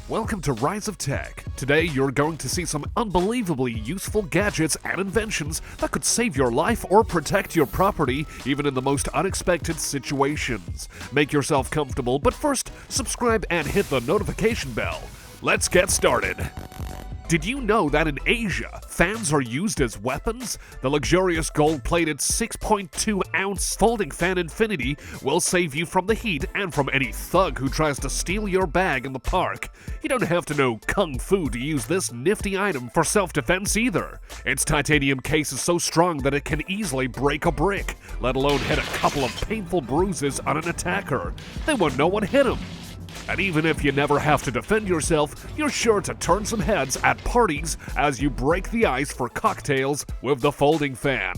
Welcome to Rise of Tech. Today you're going to see some unbelievably useful gadgets and inventions that could save your life or protect your property even in the most unexpected situations. Make yourself comfortable, but first subscribe and hit the notification bell. Let's get started. Did you know that in Asia, fans are used as weapons? The luxurious gold-plated 6.2-ounce folding fan Infinity will save you from the heat and from any thug who tries to steal your bag in the park. You don't have to know kung fu to use this nifty item for self-defense either. Its titanium case is so strong that it can easily break a brick, let alone hit a couple of painful bruises on an attacker. They won't know what hit him. And even if you never have to defend yourself, you're sure to turn some heads at parties as you break the ice for cocktails with the folding fan.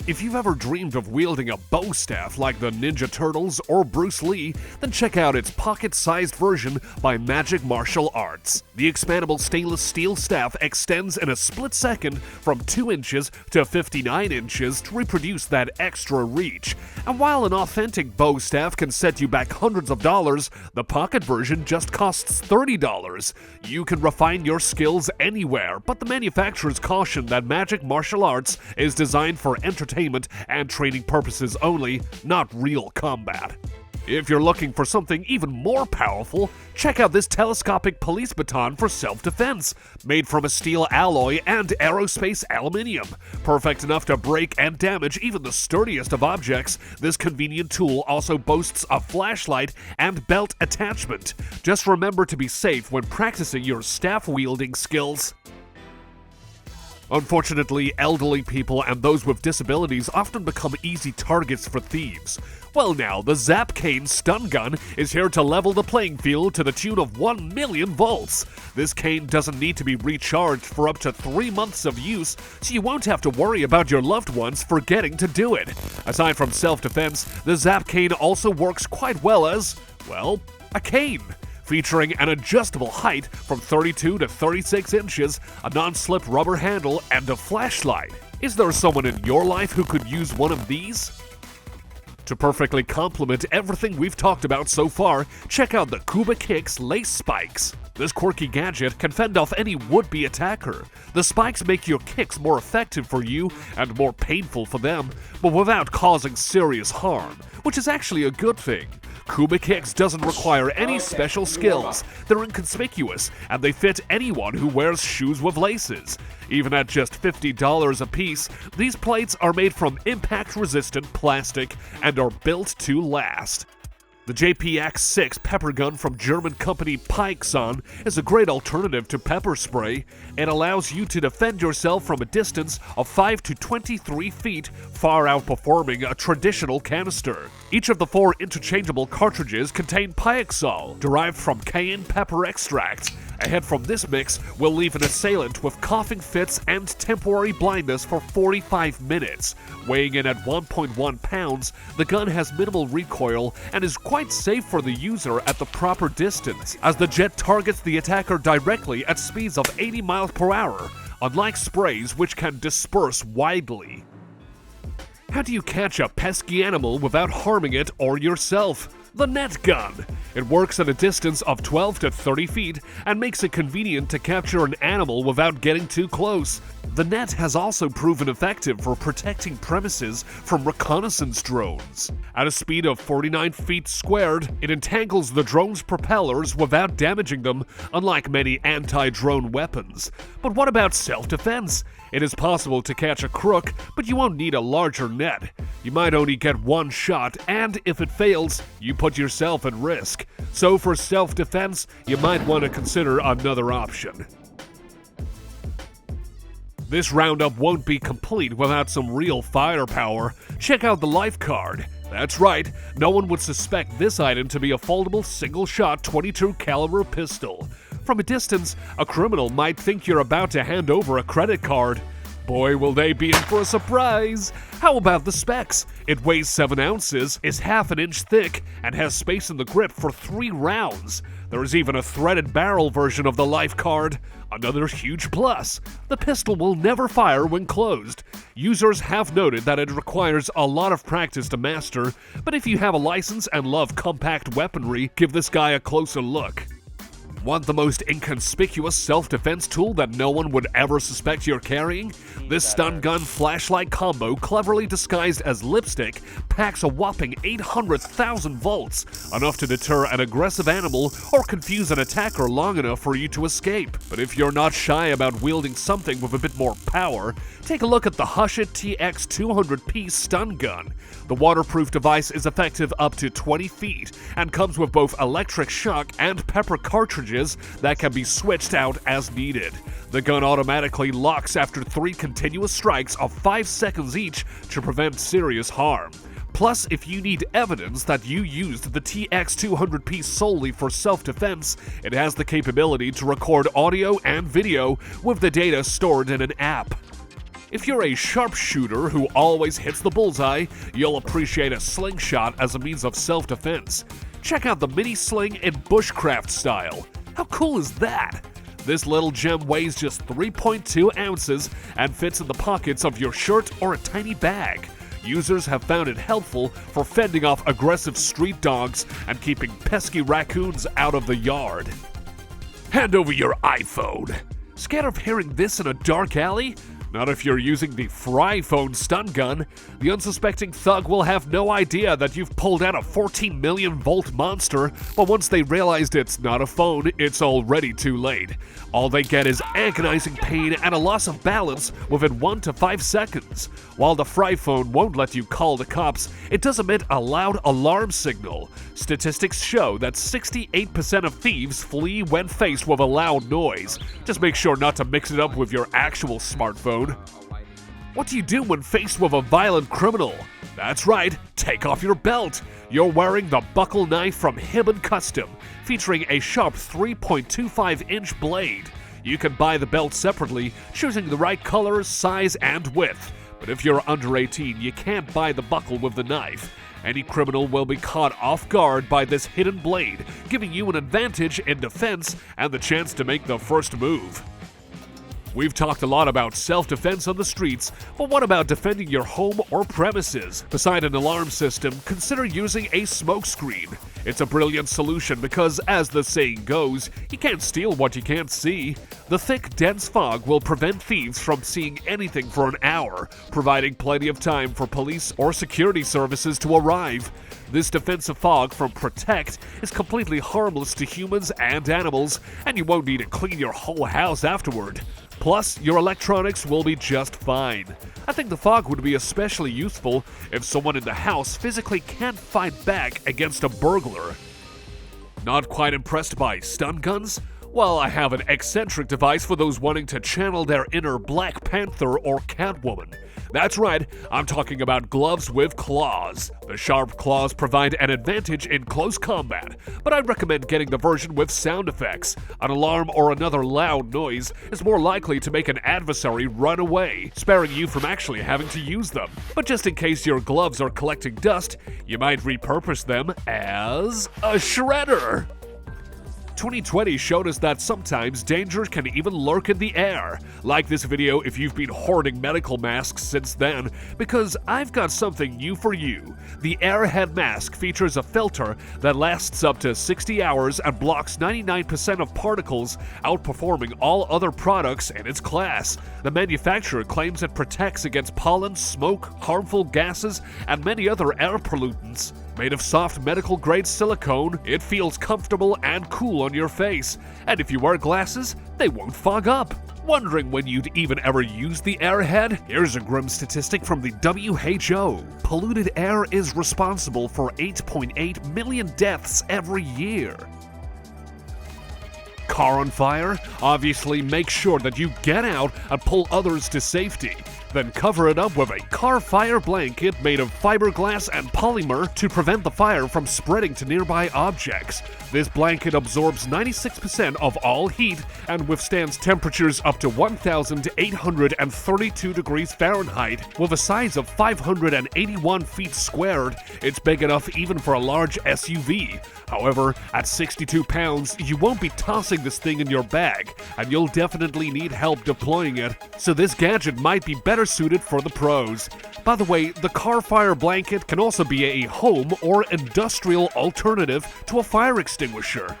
If you've ever dreamed of wielding a bow staff like the Ninja Turtles or Bruce Lee, then check out its pocket-sized version by Magic Martial Arts. The expandable stainless steel staff extends in a split second from 2 inches to 59 inches to reproduce that extra reach. And while an authentic bow staff can set you back hundreds of dollars, the pocket version just costs $30. You can refine your skills anywhere, but the manufacturers caution that Magic Martial Arts is designed for entertainment and training purposes only, not real combat. If you're looking for something even more powerful, check out this telescopic police baton for self-defense, made from a steel alloy and aerospace aluminium. Perfect enough to break and damage even the sturdiest of objects, this convenient tool also boasts a flashlight and belt attachment. Just remember to be safe when practicing your staff-wielding skills. Unfortunately, elderly people and those with disabilities often become easy targets for thieves. Well now, the Zap Cane stun gun is here to level the playing field to the tune of 1 million volts. This cane doesn't need to be recharged for up to 3 months of use, so you won't have to worry about your loved ones forgetting to do it. Aside from self-defense, the Zap Cane also works quite well as, well, a cane. Featuring an adjustable height from 32 to 36 inches, a non-slip rubber handle, and a flashlight. Is there someone in your life who could use one of these? To perfectly complement everything we've talked about so far, check out the Kumba Kicks lace spikes. This quirky gadget can fend off any would-be attacker. The spikes make your kicks more effective for you and more painful for them, but without causing serious harm, which is actually a good thing. Kumba Kicks doesn't require any special skills. They're inconspicuous, and they fit anyone who wears shoes with laces. Even at just $50 a piece, these plates are made from impact-resistant plastic and are built to last. The JPX-6 pepper gun from German company Pikon is a great alternative to pepper spray. It allows you to defend yourself from a distance of 5 to 23 feet, far outperforming a traditional canister. Each of the 4 interchangeable cartridges contain Pyxol, derived from cayenne pepper extract. A hit from this mix will leave an assailant with coughing fits and temporary blindness for 45 minutes. Weighing in at 1.1 pounds, the gun has minimal recoil and is quite safe for the user at the proper distance, as the jet targets the attacker directly at speeds of 80 miles per hour, unlike sprays which can disperse widely. How do you catch a pesky animal without harming it or yourself? The net gun. It works at a distance of 12 to 30 feet and makes it convenient to capture an animal without getting too close. The net has also proven effective for protecting premises from reconnaissance drones. At a speed of 49 feet squared, it entangles the drone's propellers without damaging them, unlike many anti-drone weapons. But what about self-defense? It is possible to catch a crook, but you won't need a larger net. You might only get one shot, and if it fails, you put yourself at risk. So for self-defense, you might want to consider another option. This roundup won't be complete without some real firepower. Check out the Lifecard. That's right, no one would suspect this item to be a foldable single-shot 22 caliber pistol. From a distance, a criminal might think you're about to hand over a credit card. Boy, will they be in for a surprise! How about the specs? It weighs 7 ounces, is half an inch thick, and has space in the grip for 3 rounds. There is even a threaded barrel version of the Lifecard. Another huge plus. The pistol will never fire when closed. Users have noted that it requires a lot of practice to master, but if you have a license and love compact weaponry, give this guy a closer look. Want the most inconspicuous self-defense tool that no one would ever suspect you're carrying? This stun gun flashlight combo, cleverly disguised as lipstick, packs a whopping 800,000 volts, enough to deter an aggressive animal or confuse an attacker long enough for you to escape. But if you're not shy about wielding something with a bit more power, take a look at the Taser TX200 stun gun. The waterproof device is effective up to 20 feet and comes with both electric shock and pepper cartridges that can be switched out as needed. The gun automatically locks after 3 continuous strikes of 5 seconds each to prevent serious harm. Plus, if you need evidence that you used the TX200 solely for self-defense, it has the capability to record audio and video with the data stored in an app. If you're a sharpshooter who always hits the bullseye, you'll appreciate a slingshot as a means of self-defense. Check out the mini sling in bushcraft style. How cool is that? This little gem weighs just 3.2 ounces and fits in the pockets of your shirt or a tiny bag. Users have found it helpful for fending off aggressive street dogs and keeping pesky raccoons out of the yard. Hand over your iPhone. Scared of hearing this in a dark alley? Not if you're using the Fryphone stun gun. The unsuspecting thug will have no idea that you've pulled out a 14 million volt monster, but once they realized it's not a phone, it's already too late. All they get is agonizing pain and a loss of balance within 1 to 5 seconds. While the Fryphone won't let you call the cops, it does emit a loud alarm signal. Statistics show that 68% of thieves flee when faced with a loud noise. Just make sure not to mix it up with your actual smartphone. What do you do when faced with a violent criminal? That's right, take off your belt. You're wearing the buckle knife from Him & Custom, featuring a sharp 3.25-inch blade. You can buy the belt separately, choosing the right color, size, and width. But if you're under 18, you can't buy the buckle with the knife. Any criminal will be caught off guard by this hidden blade, giving you an advantage in defense and the chance to make the first move. We've talked a lot about self-defense on the streets, but what about defending your home or premises? Beside an alarm system, consider using a smoke screen. It's a brilliant solution because, as the saying goes, you can't steal what you can't see. The thick, dense fog will prevent thieves from seeing anything for an hour, providing plenty of time for police or security services to arrive. This defensive fog from Protect is completely harmless to humans and animals, and you won't need to clean your whole house afterward. Plus, your electronics will be just fine. I think the fog would be especially useful if someone in the house physically can't fight back against a burglar. Not quite impressed by stun guns? Well, I have an eccentric device for those wanting to channel their inner Black Panther or Catwoman. That's right, I'm talking about gloves with claws. The sharp claws provide an advantage in close combat, but I'd recommend getting the version with sound effects. An alarm or another loud noise is more likely to make an adversary run away, sparing you from actually having to use them. But just in case your gloves are collecting dust, you might repurpose them as a shredder. 2020 showed us that sometimes danger can even lurk in the air. Like this video if you've been hoarding medical masks since then, because I've got something new for you. The Airhead Mask features a filter that lasts up to 60 hours and blocks 99% of particles, outperforming all other products in its class. The manufacturer claims it protects against pollen, smoke, harmful gases, and many other air pollutants. Made of soft medical-grade silicone, it feels comfortable and cool on your face. And if you wear glasses, they won't fog up. Wondering when you'd even ever use the Airhead? Here's a grim statistic from the WHO. Polluted air is responsible for 8.8 million deaths every year. Car on fire? Obviously, make sure that you get out and pull others to safety. Then cover it up with a car fire blanket made of fiberglass and polymer to prevent the fire from spreading to nearby objects. This blanket absorbs 96% of all heat and withstands temperatures up to 1,832 degrees Fahrenheit. With a size of 581 feet squared, it's big enough even for a large SUV. However, at 62 pounds, you won't be tossing this thing in your bag, and you'll definitely need help deploying it, so this gadget might be better suited for the pros. By the way, the car fire blanket can also be a home or industrial alternative to a fire extinguisher.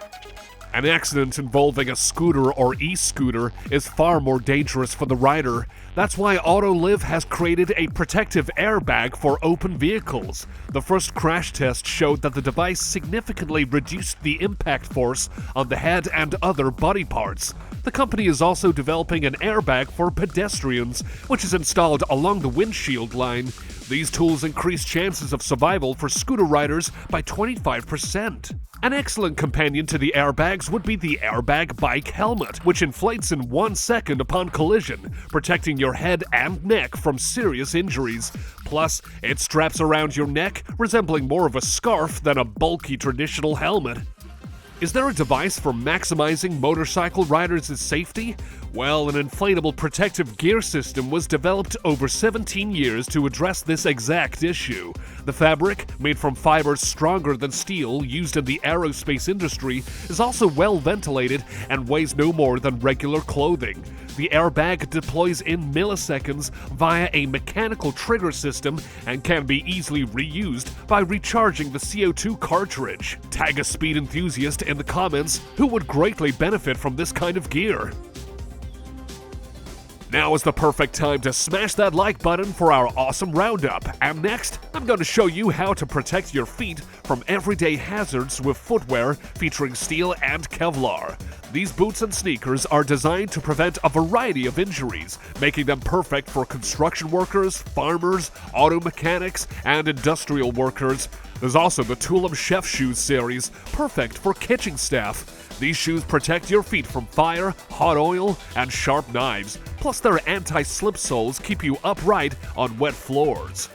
An accident involving a scooter or e-scooter is far more dangerous for the rider. That's why Autoliv has created a protective airbag for open vehicles. The first crash test showed that the device significantly reduced the impact force on the head and other body parts. The company is also developing an airbag for pedestrians, which is installed along the windshield line. These tools increase chances of survival for scooter riders by 25%. An excellent companion to the airbags would be the Airbag bike helmet, which inflates in 1 second upon collision, protecting your head and neck from serious injuries. Plus, it straps around your neck, resembling more of a scarf than a bulky traditional helmet. Is there a device for maximizing motorcycle riders' safety? Well, an inflatable protective gear system was developed over 17 years to address this exact issue. The fabric, made from fibers stronger than steel used in the aerospace industry, is also well ventilated and weighs no more than regular clothing. The airbag deploys in milliseconds via a mechanical trigger system and can be easily reused by recharging the CO2 cartridge. Tag a speed enthusiast in the comments who would greatly benefit from this kind of gear. Now is the perfect time to smash that like button for our awesome roundup. And next, I'm going to show you how to protect your feet from everyday hazards with footwear featuring steel and Kevlar. These boots and sneakers are designed to prevent a variety of injuries, making them perfect for construction workers, farmers, auto mechanics, and industrial workers. There's also the Tulum Chef Shoes series, perfect for kitchen staff. These shoes protect your feet from fire, hot oil, and sharp knives. Plus, their anti-slip soles keep you upright on wet floors.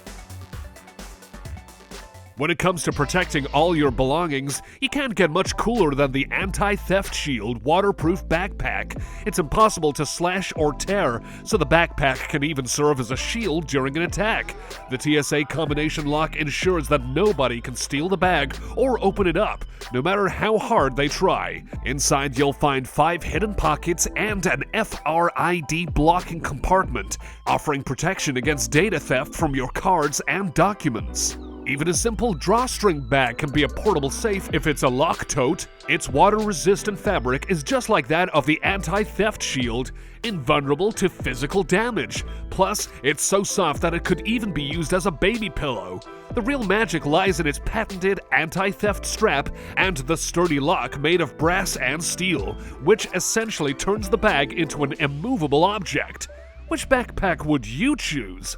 When it comes to protecting all your belongings, you can't get much cooler than the Anti-Theft Shield waterproof backpack. It's impossible to slash or tear, so the backpack can even serve as a shield during an attack. The TSA combination lock ensures that nobody can steal the bag or open it up, no matter how hard they try. Inside, you'll find 5 hidden pockets and an FRID blocking compartment, offering protection against data theft from your cards and documents. Even a simple drawstring bag can be a portable safe if it's a lock tote. Its water-resistant fabric is just like that of the Anti-Theft Shield, invulnerable to physical damage. Plus, it's so soft that it could even be used as a baby pillow. The real magic lies in its patented anti-theft strap and the sturdy lock made of brass and steel, which essentially turns the bag into an immovable object. Which backpack would you choose?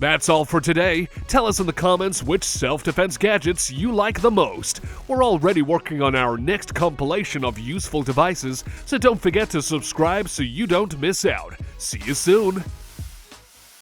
That's all for today. Tell us in the comments which self-defense gadgets you like the most. We're already working on our next compilation of useful devices, so don't forget to subscribe so you don't miss out. See you soon!